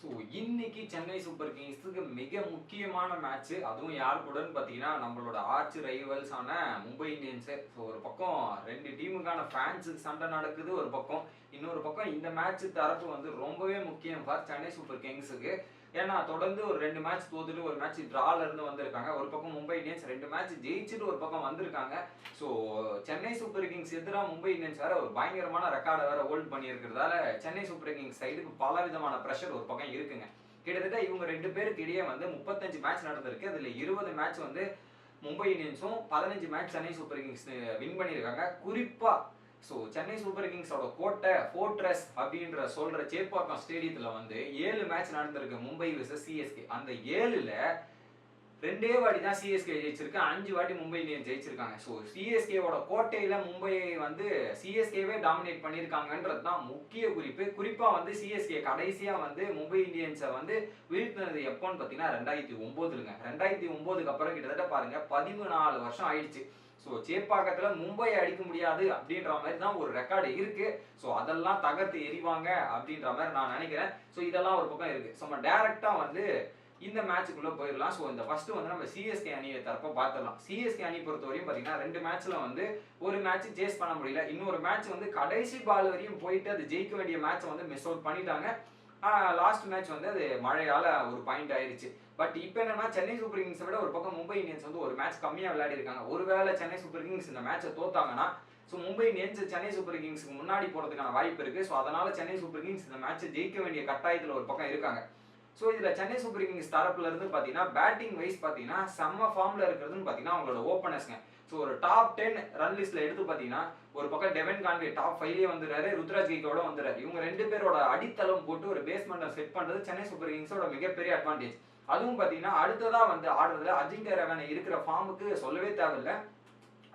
So இன்னைக்கு Chennai super கிங்ஸுக்கு மிக முக்கியமான மேட்ச். அதுவும் யார் கூடன்னு பார்த்தீங்கன்னா நம்மளோட ஆர்ச் ரைவல்ஸான மும்பை இந்தியன்ஸு. ஸோ ஒரு பக்கம் ரெண்டு டீமுக்கான ஃபேன்ஸுக்கு சண்டை நடக்குது ஒரு பக்கம், இன்னொரு பக்கம் இந்த மேட்ச் தரப்பு வந்து ரொம்பவே முக்கியம் ஃபார் சென்னை சூப்பர் கிங்ஸுக்கு. ஏன்னா தொடர்ந்து ஒரு 2 மேட்ச் தோத்துட்டு ஒரு மேட்ச் டிரால இருந்து வந்திருக்காங்க. ஒரு பக்கம் மும்பை இந்தியன்ஸ் 2 மேட்ச் ஜெயிச்சுட்டு ஒரு பக்கம் வந்திருக்காங்க. ஸோ சென்னை சூப்பர் கிங்ஸ் எதிராக மும்பை இந்தியன்ஸ் வேற ஒரு பயங்கரமான ரெக்கார்டை வேற ஹோல்ட் பண்ணியிருக்கிறதால சென்னை சூப்பர் கிங்ஸ் சைடுக்கு பல விதமான ப்ரெஷர் ஒரு பக்கம் இருக்குங்க. கிட்டத்தட்ட இவங்க 2 பேருக்கு இடையே வந்து 35 மேட்ச் நடந்திருக்கு. அதுல 20 மேட்ச் வந்து மும்பை இந்தியன்ஸும் 15 match Chennai Super Kings win பண்ணியிருக்காங்க. குறிப்பா ஸோ சென்னை சூப்பர் கிங்ஸோட கோட்டை ஃபோர்ட்ரஸ் அப்படின்ற சொல்ற சேப்பாக்கம் ஸ்டேடியத்துல வந்து 7 மேட்ச் நடந்திருக்கு மும்பை விசஸ் சிஎஸ்கே. அந்த 7ல 2 வாட்டி தான் சிஎஸ்கே ஜெயிச்சிருக்கு, 5 வாட்டி மும்பை இந்தியன்ஸ் ஜெயிச்சிருக்காங்க. ஸோ சிஎஸ்கேவோட கோட்டையில மும்பையை வந்து சிஎஸ்கேவே டாமினேட் பண்ணியிருக்காங்கன்றது தான் முக்கிய குறிப்பு. குறிப்பா வந்து சிஎஸ்கே கடைசியா வந்து மும்பை இந்தியன்ஸை வந்து வீழ்த்தினது எப்போன்னு பார்த்தீங்கன்னா 2009ங்க. 2009க்கு அப்புறம் கிட்டத்தட்ட பாருங்க 14 வருஷம் ஆயிடுச்சு. ஸோ சேப்பாக்கத்துல மும்பையை அடிக்க முடியாது அப்படின்ற மாதிரி தான் ஒரு ரெக்கார்டு இருக்கு. ஸோ அதெல்லாம் தகர்த்து எறிவாங்க அப்படின்ற மாதிரி நான் நினைக்கிறேன். ஸோ இதெல்லாம் ஒரு பக்கம் இருக்கு. ஸோ நம்ம டைரக்டா வந்து இந்த மேட்சுக்குள்ள போயிடலாம். ஸோ இந்த ஃபர்ஸ்ட் வந்து நம்ம சிஎஸ்கே அணியை தரப்ப பார்த்துடலாம். சிஎஸ்கே அணி பொறுத்தவரையும் பார்த்தீங்கன்னா 2 மேட்ச்ல வந்து ஒரு மேட்ச் சேஸ் பண்ண முடியல, இன்னொரு மேட்ச் வந்து கடைசி பால் வரையும் போயிட்டு அது ஜெயிக்க வேண்டிய மேட்சை வந்து மிஸ் அவுட் பண்ணிட்டாங்க. லாஸ்ட் மேட்ச் வந்து அது மழையால ஒரு பாயிண்ட் ஆயிருச்சு. பட் இப்போ என்னன்னா சென்னை சூப்பர் கிங்ஸை விட ஒரு பக்கம் மும்பை இந்தியன்ஸ் வந்து ஒரு மேட்ச் கம்மியா விளையாடி இருக்காங்க. ஒருவேளை சென்னை சூப்பர் கிங்ஸ் இந்த மேட்சை தோத்தாங்கன்னா so Mumbai Indians Chennai Super கிங்ஸ்க்கு முன்னாடி போறதுக்கான வாய்ப்பு இருக்கு. ஸோ அதனால சென்னை சூப்பர் கிங்ஸ் இந்த மேட்சை ஜெயிக்க வேண்டிய கட்டாயத்தில் ஒரு பக்கம் இருக்காங்க. ஸோ இதுல சென்னை சூப்பர் கிங்ஸ் தரப்புல இருந்து பாத்தீங்கன்னா பேட்டிங் வைஸ் பாத்தீங்கன்னா செம்ம ஃபார்ம்ல இருக்கிறதுன்னு பாத்தீங்கன்னா அவங்களோட ஓப்பனர்ஸ்ங்க. ஸோ ஒரு டாப் 10 ரன் லிஸ்ட்ல எடுத்து பாத்தீங்கன்னா ஒரு பக்கம் டெவன் கான்வே டாப் 5லயே வந்துடுறாரு, ருத்ராஜ் கெய்க்வாட வந்துடுறாரு. இவங்க 2 பேரோட அடித்தளம் போட்டு ஒரு பேஸ்மெண்ட்டை செட் பண்றது சென்னை சூப்பர் கிங்ஸோட மிகப்பெரிய அட்வான்டேஜ். அதுவும் பாத்தீங்கன்னா அடுத்ததா வந்து ஆடுறதுல அஜிங்கிய ரஹானே இருக்கிற ஃபார்முக்கு சொல்லவே தேவையில்லை.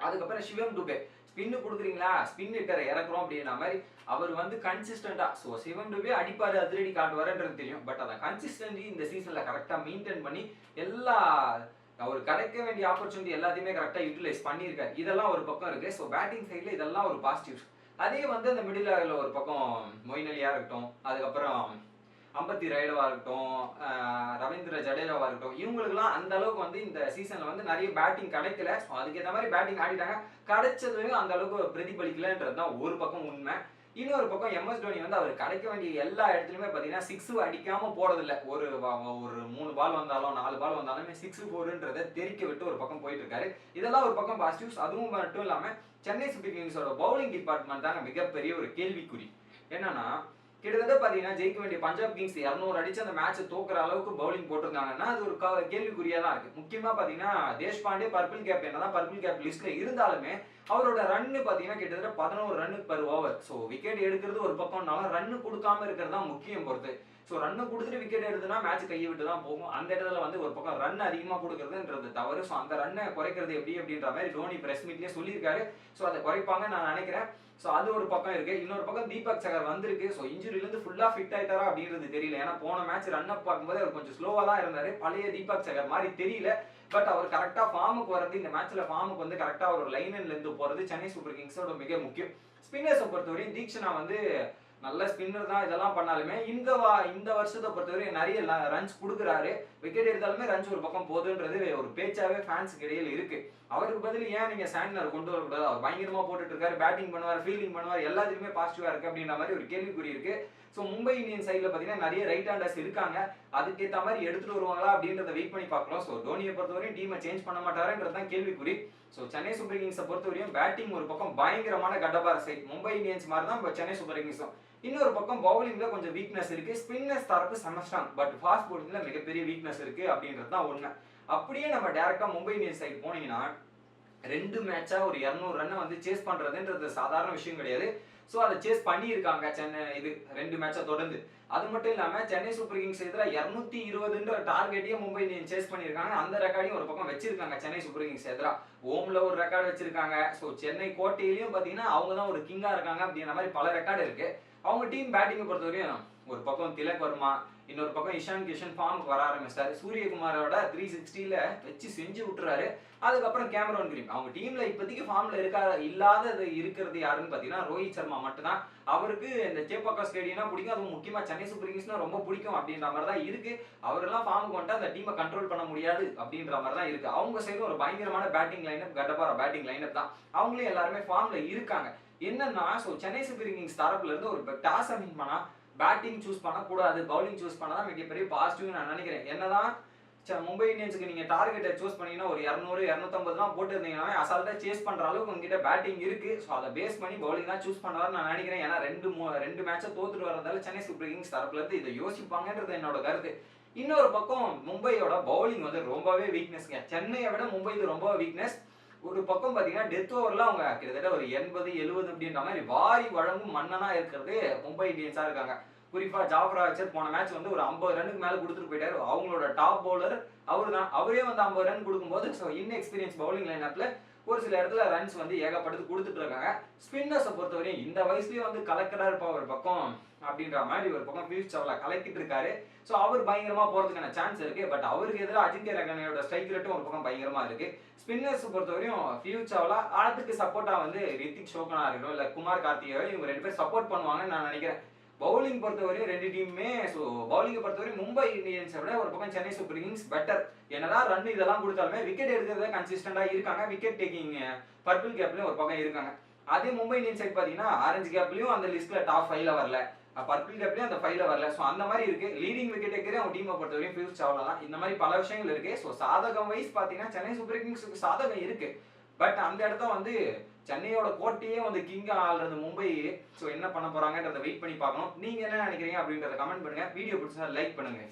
அதுக்கப்புறம் சிவம் டுபே ஸ்பின்னு கொடுக்குறீங்களா, ஸ்பின் ஹிட்டரை இறக்குறோம் அப்படின்ற மாதிரி அவர் வந்து கன்சிஸ்டண்டா. ஸோ சிவம் டுபே அடிப்பாரு, அதிரடி காட்டுவாருன்றது தெரியும். பட் அதை கன்சிஸ்டன்சி இந்த சீசன்ல கரெக்டா மெயின்டைன் பண்ணி எல்லா அவர் கிடைக்க வேண்டிய ஆப்பர்ச்சுனிட்டி எல்லாத்தையுமே கரெக்டா யூட்டிலைஸ் பண்ணியிருக்காரு. இதெல்லாம் ஒரு பக்கம் இருக்கு. ஸோ பேட்டிங் சைட்ல இதெல்லாம் ஒரு பாசிட்டிவ்ஸ். அதே வந்து அந்த மிடில் ஆர்டர்ல ஒரு பக்கம் மொயின் அலியா இருக்கட்டும், அதுக்கப்புறம் அம்பத்தி ராயுடுவா இருக்கட்டும், ரவீந்திர ஜடேஜாவா இருக்கட்டும், இவங்களுக்குலாம் அந்த அளவுக்கு வந்து இந்த சீசன்ல வந்து நிறைய பேட்டிங் கிடைக்கல. ஸோ அதுக்கேற்ற மாதிரி பேட்டிங் ஆடிட்டாங்க, கிடைச்சதுலையும் அந்த அளவுக்கு பிரதிபலிக்கலன்றது தான் ஒரு பக்கம் உண்மை. இன்னொரு பக்கம் எம்எஸ் தோனி வந்து அவர் கிடைக்க வேண்டிய எல்லா இடத்துலையுமே பார்த்தீங்கன்னா 6 அடிக்காம போறதில்ல. ஒரு 3 பால் வந்தாலும் 4 பால் வந்தாலுமே 6 4ன்றதை தெரிக்க விட்டு ஒரு பக்கம் போயிட்டு இருக்காரு. இதெல்லாம் ஒரு பக்கம் பாசிட்டிவ்ஸ். அதுவும் மட்டும் இல்லாம சென்னை சூப்பர் கிங்ஸோட பவுலிங் டிபார்ட்மெண்ட் தாங்க மிகப்பெரிய ஒரு கேள்விக்குறி. என்னன்னா கிட்டத்தட்ட பாத்தீங்கன்னா ஜெயிக்க வேண்டிய பஞ்சாப் கிங்ஸ் 200 அடிச்சு அந்த மேட்சை தோக்குற அளவுக்கு பவுலிங் போட்டிருந்தாங்கன்னா அது ஒரு கேள்விக்குறியா தான் இருக்கு. முக்கியமா பாத்தீங்கன்னா தேஷ்பாண்டே பர்பிள் கேப் என்னதான் பர்பிள் கேப் லிஸ்ட்ல இருந்தாலுமே அவரோட ரன்னு பாத்தீங்கன்னா கிட்டத்தட்ட 11 run per over. So wicket எடுக்கிறது ஒரு பக்கம்னாலும் ரன்னு கொடுக்காம இருக்கிறது தான் முக்கியம் பொறுத்து. ஸோ ரன்னு கொடுத்துட்டு விக்கெட் எடுத்துனா மேட்ச் கையை விட்டு தான் போகும். அந்த இடத்துல வந்து ஒரு பக்கம் ரன் அதிகமாக கொடுக்கறதுன்றது தவறு. ஸோ அந்த ரன்னை குறைக்கிறது எப்படி அப்படின்ற மாதிரி தோனி பிரஸ் மீட்லயே சொல்லியிருக்காரு. ஸோ அதை குறைப்பாங்க நான் நினைக்கிறேன். ஸோ அது ஒரு பக்கம் இருக்கு. இன்னொரு பக்கம் தீபக் சகர் வந்திருக்கு. ஸோ இன்ஜுரியிலிருந்து ஃபுல்லா ஃபிட் ஆயிட்டாரா அப்படின்றது தெரியல. ஏன்னா போன மேட்ச் ரன் அப் பார்க்கும்போது அவர் கொஞ்சம் ஸ்லோவா தான் இருந்தாரு, பழைய தீபக் சகர் மாதிரி தெரியல. பட் அவர் கரெக்டா ஃபார்முக்கு வரது, இந்த மேட்ச்ல ஃபார்முக்கு வந்து கரெக்டா ஒரு லைன்ல இருந்து போறது சென்னை சூப்பர் கிங்ஸோட மிக முக்கியம். ஸ்பின்னர்ஸை பொறுத்தவரையும் தீக்ஷனா வந்து நல்ல ஸ்பின்னர் தான், இதெல்லாம் பண்ணாலுமே இந்த வருஷத்தை பொறுத்தவரை நிறைய ரன்ஸ் கொடுக்குறாரு. விக்கெட் எடுத்தாலுமே ரன்ஸ் ஒரு பக்கம் போகுதுன்றது ஒரு பேச்சாவே ஃபேன்ஸுக்கு இடையில இருக்கு. அவருக்கு பதில் ஏன் நீங்க சாண்ட்னர் கொண்டு வரக்கூடாது, அவர் பயங்கரமா போட்டுட்டு இருக்காரு, பேட்டிங் பண்ணுவார், ஃபீல்டிங் பண்ணுவார், எல்லாத்துலயுமே பாசிட்டிவா இருக்கு அப்படின்ற மாதிரி ஒரு கேள்விக்குறி இருக்கு. ஸோ மும்பை இந்தியன் சைட்ல பாத்தீங்கன்னா நிறைய ரைட் ஹேண்டர்ஸ் இருக்காங்க, அதுக்கேற்ற மாதிரி எடுத்துட்டு வருவாங்களா அப்படின்றத வெயிட் பண்ணி பார்க்கலாம். ஸோ தோனியை பொறுத்தவரையும் டீமை சேஞ்ச் பண்ண மாட்டாருன்றதான் கேள்விக்குறி. ஸோ சென்னை சூப்பர் கிங்ஸை பொறுத்தவரையும் பேட்டிங் ஒரு பக்கம் பயங்கரமான கடப்பார சைட், மும்பை இந்தியன்ஸ் மாதிரி தான் சென்னை சூப்பர் கிங்ஸும். இன்னொரு பக்கம் பவுலிங்ல கொஞ்சம் வீக்னஸ் இருக்கு. ஸ்பின்னர்ஸ் தரப்பு செமஸ்டாங், பட் ஃபாஸ்ட் பவுலிங்ல மிகப்பெரிய வீக்னஸ் இருக்கு அப்படின்றது தான் உண்மை. அப்படியே நம்ம டைரக்டா மும்பை இந்தியன்ஸ் சைடு போனீங்கன்னா 2 மேட்சா ஒரு 200 ரன்னை வந்து சேஸ் பண்றதுன்றது சாதாரண விஷயம் கிடையாது. ஸோ அதை சேஸ் பண்ணியிருக்காங்க சென்னை 2 மேட்சா தொடர்ந்து. அது மட்டும் இல்லாம சென்னை சூப்பர் கிங்ஸ் எதிராக 220ன்ற டார்கெட்டையும் மும்பை இந்தியன்ஸ் சேஸ் பண்ணியிருக்காங்க. அந்த ரெக்கார்டையும் ஒரு பக்கம் வச்சிருக்காங்க சென்னை சூப்பர் கிங்ஸ் எதிராக. ஹோம்ல ஒரு ரெக்கார்டு வச்சிருக்காங்க. ஸோ சென்னை கோட்டையிலையும் பாத்தீங்கன்னா அவங்க தான் ஒரு கிங்கா இருக்காங்க அப்படின்ற மாதிரி பல ரெக்கார்டு இருக்கு. அவங்க டீம் பேட்டிங்கை பொறுத்தவரையும் ஒரு பக்கம் திலக் வர்மா, இன்னொரு பக்கம் இஷான் கிஷன் ஃபார்முக்கு வர ஆரம்பிச்சிட்டாரு. சூரியகுமாரோட 360ல வச்சு செஞ்சு விட்டுறாரு. அதுக்கப்புறம் கேமரான் கிரீன் அவங்க டீம்ல இப்போதைக்கு ஃபார்ம்ல இல்லாதது இருக்கிறது யாருன்னு பார்த்தீங்கன்னா ரோஹித் சர்மா மட்டும்தான். அவருக்கு இந்த சேப்பாக்கா ஸ்டேடியம்னா பிடிக்கும், அதுவும் முக்கியமா சென்னை சூப்பர் கிங்ஸ்னா ரொம்ப பிடிக்கும் அப்படின்ற மாதிரி தான் இருக்கு. அவரெல்லாம் ஃபார்முக்கு வந்துட்டு அந்த டீமை கண்ட்ரோல் பண்ண முடியாது அப்படின்ற மாதிரி தான் இருக்கு. அவங்க சைடும் ஒரு பயங்கரமான பேட்டிங் லைனப், கடப்பார பேட்டிங் லைனப் தான். அவங்களும் எல்லாருமே ஃபார்ம்ல இருக்காங்க. என்னன்னா சென்னை சூப்பர் கிங்ஸ் தரப்புல இருந்து ஒரு டாஸ் வின் பண்ணா பேட்டிங் சூஸ் பண்ணக்கூடாது, பவுலிங் சூஸ் பண்ணா தான் மிகப்பெரிய பாசிட்டிவ் நான் நினைக்கிறேன். என்னதான் மும்பை இந்தியன்ஸுக்கு நீங்க டார்கெட்டை சூஸ் பண்ணீங்கன்னா ஒரு 200 250 தான் போட்டு இருந்தீங்கன்னா அசால்ட்டா சேஸ் பண்ற அளவுக்கு உங்ககிட்ட பேட்டிங் இருக்கு. ஸோ அதை பேஸ் பண்ணி பவுலிங் தான் சூஸ் பண்ணாரு நான் நினைக்கிறேன். ஏன்னா ரெண்டு மேட்சை தோத்துட்டு வரதால சென்னை சூப்பர் கிங்ஸ் தரப்புல இருந்து இதை யோசிப்பாங்கன்றது என்னோட கருத்து. இன்னொரு பக்கம் மும்பையோட பவுலிங் வந்து ரொம்பவே வீக்னஸ்ங்க. சென்னையை விட மும்பை இது ரொம்ப வீக்னஸ். ஒரு பக்கம் பாத்தீங்கன்னா டெத் ஓவர்ல அவங்க கிட்டத்தட்ட ஒரு 80 70 அப்படின்ற மாதிரி வாரி வழங்கும் மன்னனா இருக்கிறது மும்பை இந்தியன்ஸா இருக்காங்க. குறிப்பா ஜாஃபர் ஆர்ச்சர் போன மேட்ச் வந்து ஒரு 50 ரன்னுக்கு மேல கொடுத்துட்டு போயிட்டாரு. அவங்களோட டாப் பவுலர் அவரு தான். அவரே வந்து 50 ரன் கொடுக்கும்போது இன்எக்ஸ்பீரியன்ஸ் பவுலிங் லைனப்ல ஒரு சில இடத்துல ரன்ஸ் வந்து ஏகப்படுத்தி கொடுத்துட்டு இருக்காங்க. ஸ்பின்னர்ஸை பொறுத்தவரையும் இந்த வயசுலயே வந்து கலெக்டரா இருப்பா ஒரு பக்கம் அப்படின்ற மாதிரி ஒரு பக்கம் பியூஷ் சாவ்லா கலக்கிட்டு இருக்காரு. ஸோ அவர் பயங்கரமா போறதுக்கான சான்ஸ் இருக்கு. பட் அவருக்கு எதிராக அஜிங்கிய ரஹானேயோட ஸ்ட்ரைக் ரேட்டும் ஒரு பக்கம் பயங்கரமா இருக்கு. ஸ்பின்னர்ஸ் பொறுத்தவரையும் பியூஷ் சாவ்லா அதுக்கு சப்போர்ட்டா வந்து ரித்திக் ஷோகனா இருக்கட்டும் இல்ல குமார் கார்த்திகேயோ இவங்க 2 பேர் சப்போர்ட் பண்ணுவாங்கன்னு நான் நினைக்கிறேன். பவுலிங் பொறுத்தவரையும் ரெண்டு டீமுமே பவுலிங்கை பொறுத்தவரையும் மும்பை இந்தியன்ஸை விட ஒரு பக்கம் சென்னை சூப்பர் கிங்ஸ் பெட்டர். என்னதான் ரன் இதெல்லாம் கொடுத்தாலுமே விக்கெட் எடுக்கிறத கன்சிஸ்டண்டா இருக்காங்க. விக்கெட் டேக்கிங் பர்பிள் கேப்லயும் ஒரு பக்கம் இருக்காங்க. அதே மும்பை இந்தியன்ஸ் சைட் பாத்தீங்கன்னா ஆரஞ்சு கேப்லயும் அந்த லிஸ்ட்ல டாப் 5ல வரல, பர்பிள் கேப்லயும் அந்த 5ல வரல. ஸோ அந்த மாதிரி இருக்கு. லீடிங் விக்கெட் டேக்கரே அவங்க டீமை பொறுத்தவரையும் பியூஷ் சாவ்லா தான். இந்த மாதிரி பல விஷயங்கள் இருக்கு. ஸோ சாதகம் வைஸ் பாத்தீங்கன்னா சென்னை சூப்பர் கிங்ஸுக்கு சாதகம் இருக்கு. பட் அந்த இடத்த வந்து சென்னையோட கோட்டையே வந்து கிங்கா ஆள்றது மும்பை. ஸோ என்ன பண்ண போறாங்கன்றத வெயிட் பண்ணி பார்க்கணும். நீங்க என்ன நினைக்கிறீங்க அப்படின்றத கமெண்ட் பண்ணுங்க. வீடியோ பிடிச்சா லைக் பண்ணுங்க.